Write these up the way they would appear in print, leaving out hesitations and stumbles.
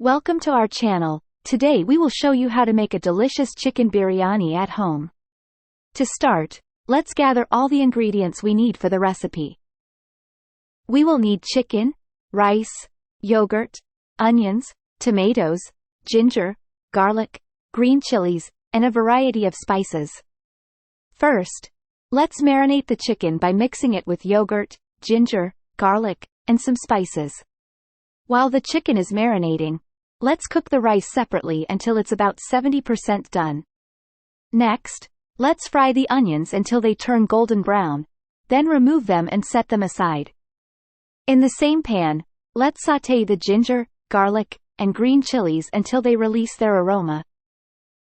Welcome to our channel. Today we will show you how to make a delicious chicken biryani at home. To start, let's gather all the ingredients we need for the recipe. We will need chicken, rice, yogurt, onions, tomatoes, ginger, garlic, green chilies, and a variety of spices. First, let's marinate the chicken by mixing it with yogurt, ginger, garlic, and some spices. While the chicken is marinating, let's cook the rice separately until it's about 70% done. Next, let's fry the onions until they turn golden brown, then remove them and set them aside. In the same pan, let's sauté the ginger, garlic, and green chilies until they release their aroma.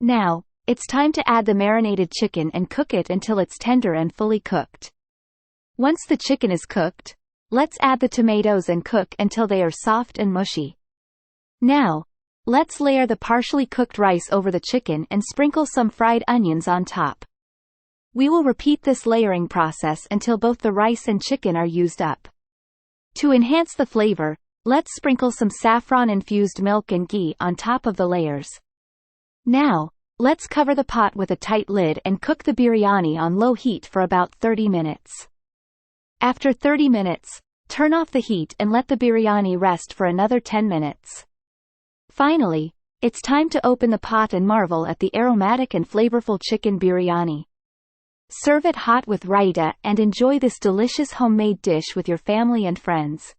Now, it's time to add the marinated chicken and cook it until it's tender and fully cooked. Once the chicken is cooked, let's add the tomatoes and cook until they are soft and mushy. Now, let's layer the partially cooked rice over the chicken and sprinkle some fried onions on top. We will repeat this layering process until both the rice and chicken are used up. To enhance the flavor, let's sprinkle some saffron-infused milk and ghee on top of the layers. Now, let's cover the pot with a tight lid and cook the biryani on low heat for about 30 minutes. After 30 minutes, turn off the heat and let the biryani rest for another 10 minutes. Finally, it's time to open the pot and marvel at the aromatic and flavorful chicken biryani. Serve it hot with raita and enjoy this delicious homemade dish with your family and friends.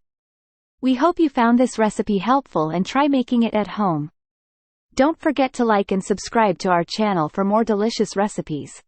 We hope you found this recipe helpful and try making it at home. Don't forget to like and subscribe to our channel for more delicious recipes.